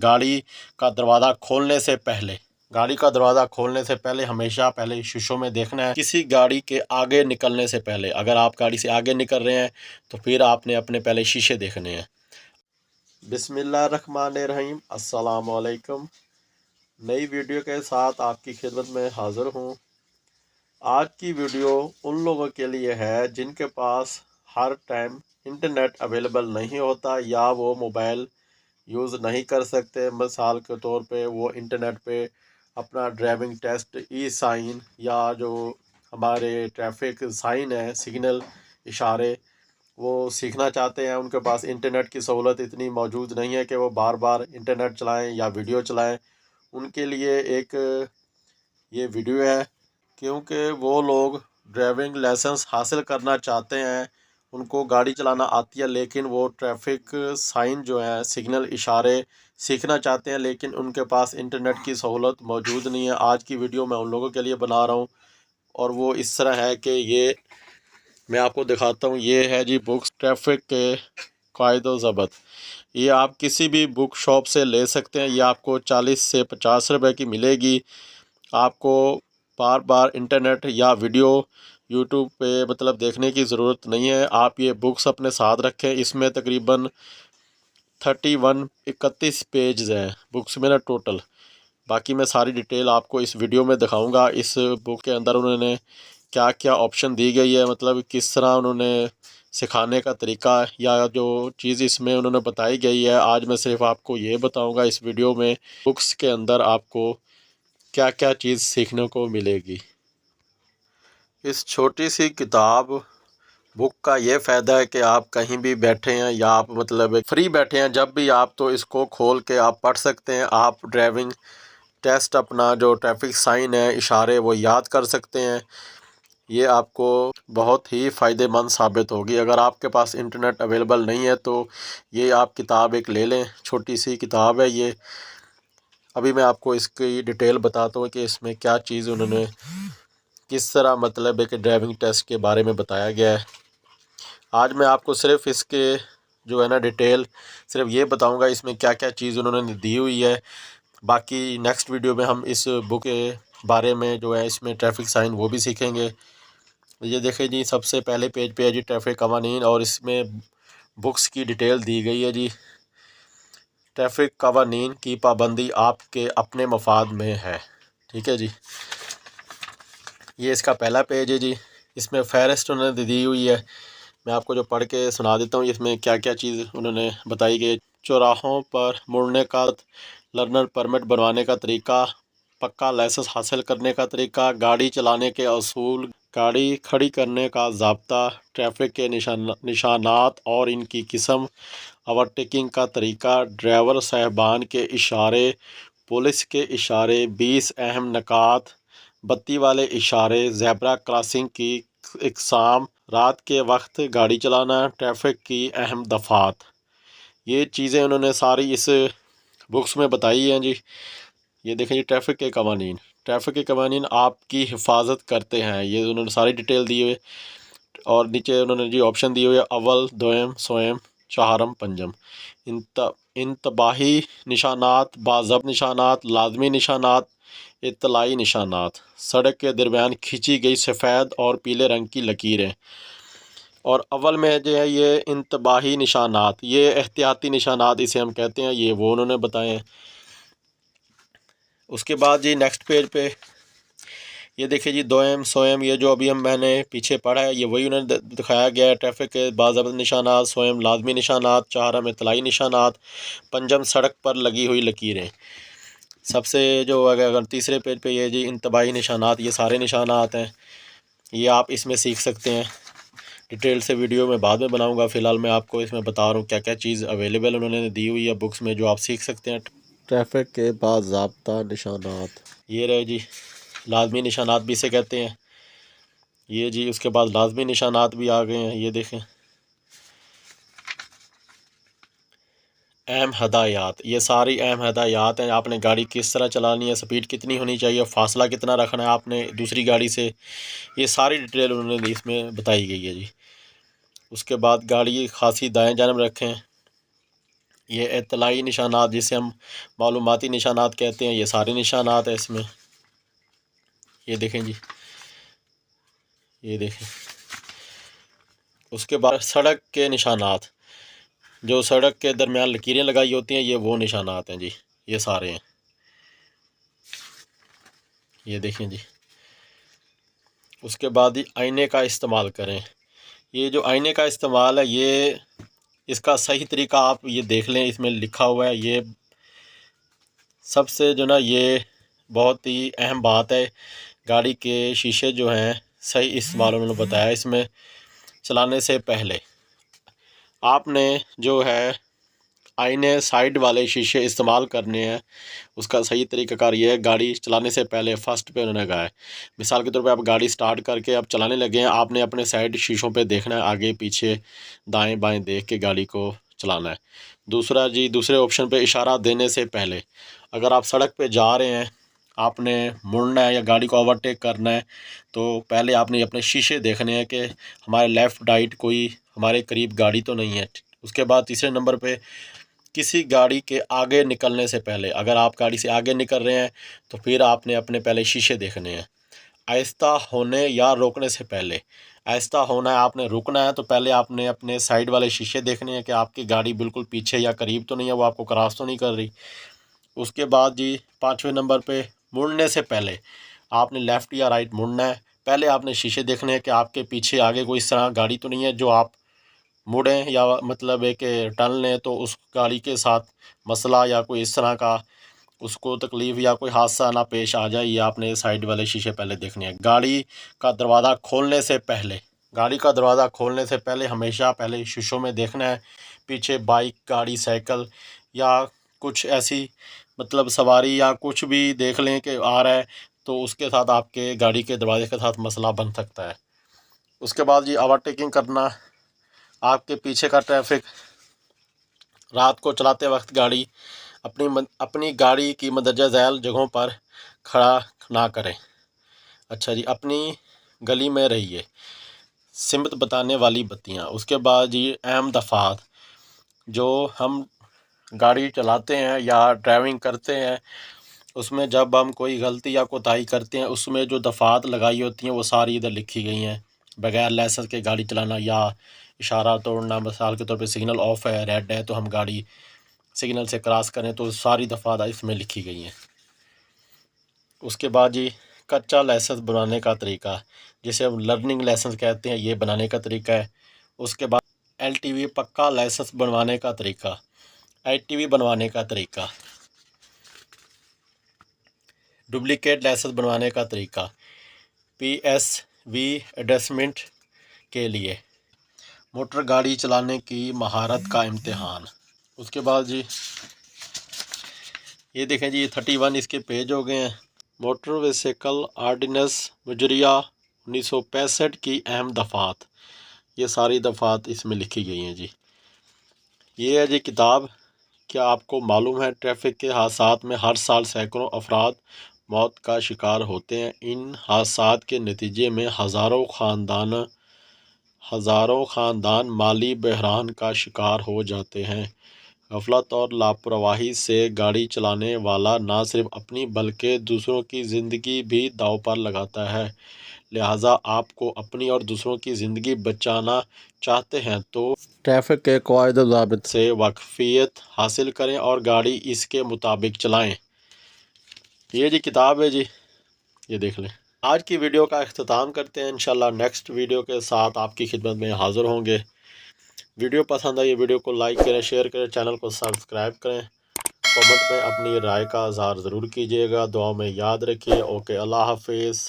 गाड़ी का दरवाज़ा खोलने से पहले हमेशा पहले शीशों में देखना है, किसी गाड़ी के आगे निकलने से पहले। अगर आप गाड़ी से आगे निकल रहे हैं तो फिर आपने अपने पहले शीशे देखने हैं। बिस्मिल्लाहिर्रहमानिर्रहीम, अस्सलाम वालेकुम। नई वीडियो के साथ आपकी खिदमत में हाज़िर हूँ। आज की वीडियो उन लोगों के लिए है जिनके पास हर टाइम इंटरनेट अवेलेबल नहीं होता या वो मोबाइल यूज़ नहीं कर सकते। मिसाल के तौर पे वो इंटरनेट पे अपना ड्राइविंग टेस्ट, ई साइन या जो हमारे ट्रैफिक साइन है, सिग्नल, इशारे, वो सीखना चाहते हैं। उनके पास इंटरनेट की सहूलत इतनी मौजूद नहीं है कि वो बार बार इंटरनेट चलाएं या वीडियो चलाएं। उनके लिए एक ये वीडियो है, क्योंकि वो लोग ड्राइविंग लाइसेंस हासिल करना चाहते हैं, उनको गाड़ी चलाना आती है, लेकिन वो ट्रैफिक साइन जो है, सिग्नल, इशारे सीखना चाहते हैं, लेकिन उनके पास इंटरनेट की सहूलत मौजूद नहीं है। आज की वीडियो मैं उन लोगों के लिए बना रहा हूँ और वो इस तरह है कि ये मैं आपको दिखाता हूँ। ये है जी बुक्स ट्रैफिक के कायदो ज़ब्त। ये आप किसी भी बुक शॉप से ले सकते हैं। ये आपको 40 से 50 रुपए की मिलेगी। आपको बार बार इंटरनेट या वीडियो यूट्यूब पे देखने की ज़रूरत नहीं है। आप ये बुक्स अपने साथ रखें। इसमें तकरीबन 31 पेज हैं बुक्स में ना टोटल। बाकी मैं सारी डिटेल आपको इस वीडियो में दिखाऊंगा। इस बुक के अंदर उन्होंने क्या क्या ऑप्शन दी गई है, किस तरह उन्होंने सिखाने का तरीका या जो चीज़ इसमें उन्होंने बताई गई है, आज मैं सिर्फ आपको ये बताऊंगा इस वीडियो में बुक्स के अंदर आपको क्या क्या चीज़ सीखने को मिलेगी। इस छोटी सी किताब बुक का ये फ़ायदा है कि आप कहीं भी बैठे हैं या आप फ्री बैठे हैं, जब भी आप तो इसको खोल के आप पढ़ सकते हैं। आप ड्राइविंग टेस्ट, अपना जो ट्रैफिक साइन है, इशारे, वो याद कर सकते हैं। ये आपको बहुत ही फ़ायदेमंद साबित होगी। अगर आपके पास इंटरनेट अवेलेबल नहीं है तो ये आप किताब एक ले लें। छोटी सी किताब है ये। अभी मैं आपको इसकी डिटेल बताता हूँ कि इसमें क्या चीज़ उन्होंने किस तरह है कि ड्राइविंग टेस्ट के बारे में बताया गया है। आज मैं आपको सिर्फ इसके जो है ना डिटेल सिर्फ ये बताऊंगा इसमें क्या क्या चीज़ उन्होंने दी हुई है। बाकी नेक्स्ट वीडियो में हम इस बुक के बारे में जो है इसमें ट्रैफिक साइन वो भी सीखेंगे। ये देखें जी, सबसे पहले पेज पे है जी ट्रैफिक कवानीन और इसमें बुक्स की डिटेल दी गई है जी। ट्रैफिक कवानीन की पाबंदी आपके अपने मफाद में है। ठीक है जी, ये इसका पहला पेज है जी। इसमें फहरिस्त उन्होंने दी हुई है। मैं आपको जो पढ़ के सुना देता हूँ इसमें क्या क्या चीज़ उन्होंने बताई गई। चौराहों पर मुड़ने का, लर्नर परमिट बनवाने का तरीका, पक्का लाइसेंस हासिल करने का तरीका, गाड़ी चलाने के असूल, गाड़ी खड़ी करने का ज़ाब्ता, ट्रैफिक के निशानात और इनकी किस्म, ओवरटेकिंग का तरीका, ड्राइवर साहबान के इशारे, पुलिस के इशारे, 20 अहम नकात, बत्ती वाले इशारे, ज़ेब्रा क्रॉसिंग की इकसाम, रात के वक्त गाड़ी चलाना, ट्रैफिक की अहम दफ़ात। ये चीज़ें उन्होंने सारी इस बुक्स में बताई हैं जी। ये देखें जी, ट्रैफिक के कवानीन आपकी हिफाजत करते हैं। ये उन्होंने सारी डिटेल दी हुई है। और नीचे उन्होंने जी ऑप्शन दिए हुए हैं, अव्वल, दोयम, सोयम, चहारम, पंजम। इंतबाही निशानात, बाज़ब्त निशानात, लाजमी निशानात, इत्तलाई निशानात, सड़क के दरमियान खींची गई सफ़ेद और पीले रंग की लकीरें। और अव्वल में जो है ये इंतबाही निशानात, ये एहतियाती निशानात इसे हम कहते हैं, ये वो उन्होंने बताए हैं। उसके बाद जी नेक्स्ट पेज पे ये देखिए जी, दोयम, सोयम, ये जो अभी मैंने पीछे पढ़ा है ये वही उन्होंने दिखाया गया है। ट्रैफिक के बाज़ाब्त निशानात, सोयम लाजमी निशानात, चहारम इत्तलाई निशानात, पंजम सड़क पर लगी हुई लकीरें। सबसे जो अगर तीसरे पेज पे ये जी इंतबाही निशानात, ये सारे निशानात हैं, ये आप इसमें सीख सकते हैं। डिटेल से वीडियो में बाद में बनाऊंगा। फ़िलहाल मैं आपको इसमें बता रहा हूँ क्या क्या चीज़ अवेलेबल उन्होंने दी हुई है बुक्स में जो आप सीख सकते हैं। ट्रैफिक के बाज़ाब्ता निशानात, ये रहे जी, लाजमी निशानात भी इसे कहते हैं। ये जी उसके बाद लाजमी निशानात भी आ गए हैं। ये देखें, अहम हदायत, ये सारी अहम हदायत हैं। आपने गाड़ी किस तरह चलानी है, स्पीड कितनी होनी चाहिए, फ़ासला कितना रखना है आपने दूसरी गाड़ी से, ये सारी डिटेल उन्होंने इसमें बताई गई है जी। उसके बाद गाड़ी खासी दाएं जानब रखें, یہ اطلاعی نشانات جسے ہم معلوماتی نشانات کہتے ہیں، یہ سارے نشانات ہیں اس میں، یہ دیکھیں جی، یہ دیکھیں۔ اس کے بعد سڑک کے نشانات، جو سڑک کے درمیان لکیریں لگائی ہوتی ہیں، یہ وہ نشانات ہیں جی، یہ سارے ہیں، یہ دیکھیں جی۔ اس کے بعد ہی آئینے کا استعمال کریں۔ یہ جو آئینے کا استعمال ہے، یہ اس کا صحیح طریقہ آپ یہ دیکھ لیں، اس میں لکھا ہوا ہے، یہ سب سے جو نا یہ بہت ہی اہم بات ہے۔ گاڑی کے شیشے جو ہیں صحیح استعمال انہوں نے بتایا، اس میں چلانے سے پہلے آپ نے جو ہے آئینے سائیڈ والے شیشے استعمال کرنے ہیں۔ اس کا صحیح طریقہ کار یہ ہے، گاڑی چلانے سے پہلے فرسٹ پہ انہوں نے کہا ہے، مثال کے طور پہ آپ گاڑی سٹارٹ کر کے اب چلانے لگے ہیں، آپ نے اپنے سائیڈ شیشوں پہ دیکھنا ہے، آگے پیچھے دائیں بائیں دیکھ کے گاڑی کو چلانا ہے۔ دوسرا جی، دوسرے آپشن پہ اشارہ دینے سے پہلے اگر آپ سڑک پہ جا رہے ہیں، آپ نے مڑنا ہے یا گاڑی کو اوورٹیک کرنا ہے، تو پہلے آپ نے اپنے شیشے دیکھنے ہیں کہ ہمارے لیفٹ رائٹ کوئی ہمارے قریب گاڑی تو نہیں ہے۔ اس کے بعد تیسرے نمبر پہ کسی گاڑی کے آگے نکلنے سے پہلے، اگر آپ گاڑی سے آگے نکل رہے ہیں تو پھر آپ نے اپنے پہلے شیشے دیکھنے ہیں۔ آہستہ ہونے یا روکنے سے پہلے، آہستہ ہونا ہے، آپ نے رکنا ہے تو پہلے آپ نے اپنے سائیڈ والے شیشے دیکھنے ہیں کہ آپ کی گاڑی بالکل پیچھے یا قریب تو نہیں ہے، وہ آپ کو کراس تو نہیں کر رہی۔ اس کے بعد جی پانچویں نمبر پہ مڑنے سے پہلے آپ نے لیفٹ یا رائٹ مڑنا ہے، پہلے آپ نے شیشے دیکھنے ہیں کہ آپ کے پیچھے آگے کوئی اس طرح گاڑی تو نہیں ہے جو آپ مڑیں یا مطلب ہے کہ ٹرن لیں تو اس گاڑی کے ساتھ مسئلہ یا کوئی اس طرح کا اس کو تکلیف یا کوئی حادثہ نہ پیش آ جائے، یہ آپ نے سائیڈ والے شیشے پہلے دیکھنے ہیں۔ گاڑی کا دروازہ کھولنے سے پہلے، گاڑی کا دروازہ کھولنے سے پہلے ہمیشہ پہلے شیشوں میں دیکھنا ہے، پیچھے بائک، گاڑی، سائیکل یا کچھ ایسی مطلب سواری یا کچھ بھی دیکھ لیں کہ آ رہا ہے تو اس کے ساتھ آپ کے گاڑی کے دروازے کے ساتھ مسئلہ بن سکتا ہے۔ اس کے بعد جی اوورٹیکنگ کرنا، آپ کے پیچھے کا ٹریفک رات کو چلاتے وقت گاڑی اپنی گاڑی کی مندرجہ ذیل جگہوں پر کھڑا نہ کریں۔ اچھا جی، اپنی گلی میں رہیے، سمت بتانے والی بتیاں۔ اس کے بعد جی اہم دفعات، جو ہم گاڑی چلاتے ہیں یا ڈرائیونگ کرتے ہیں، اس میں جب ہم کوئی غلطی یا کوتاہی کرتے ہیں، اس میں جو دفعات لگائی ہوتی ہیں وہ ساری ادھر لکھی گئی ہیں۔ بغیر لائسنس کے گاڑی چلانا یا اشارہ توڑنا، مثال کے طور پہ سگنل آف ہے، ریڈ ہے تو ہم گاڑی سگنل سے کراس کریں تو ساری دفعات اس میں لکھی گئی ہیں۔ اس کے بعد جی کچا لائسنس بنانے کا طریقہ، جسے ہم لرننگ لائسنس کہتے ہیں، یہ بنانے کا طریقہ ہے۔ اس کے بعد LTV پکا لائسنس بنوانے کا طریقہ، ITV بنوانے کا طریقہ، ڈپلیکیٹ لائسنس بنوانے کا طریقہ، PSV ایڈجسٹمنٹ کے لیے موٹر گاڑی چلانے کی مہارت کا امتحان۔ اس کے بعد جی یہ دیکھیں جی، یہ 31 اس کے پیج ہو گئے ہیں۔ موٹر وہیکل آرڈیننس مجریہ 1965 کی اہم دفعات، یہ ساری دفعات اس میں لکھی گئی ہیں جی۔ یہ ہے جی کتاب۔ کیا آپ کو معلوم ہے ٹریفک کے حادثات میں ہر سال سینکڑوں افراد موت کا شکار ہوتے ہیں؟ ان حادثات کے نتیجے میں ہزاروں خاندان مالی بحران کا شکار ہو جاتے ہیں۔ غفلت اور لاپرواہی سے گاڑی چلانے والا نہ صرف اپنی بلکہ دوسروں کی زندگی بھی داؤ پر لگاتا ہے۔ لہٰذا آپ کو اپنی اور دوسروں کی زندگی بچانا چاہتے ہیں تو ٹریفک کے قواعد و ضوابط سے واقفیت حاصل کریں اور گاڑی اس کے مطابق چلائیں۔ یہ جی کتاب ہے جی، یہ دیکھ لیں۔ آج کی ویڈیو کا اختتام کرتے ہیں، انشاءاللہ نیکسٹ ویڈیو کے ساتھ آپ کی خدمت میں حاضر ہوں گے۔ ویڈیو پسند آئی ویڈیو کو لائک کریں، شیئر کریں، چینل کو سبسکرائب کریں، کامنٹ میں اپنی رائے کا اظہار ضرور کیجیے گا، دعاؤں میں یاد رکھیے۔ اوکے، اللہ حافظ۔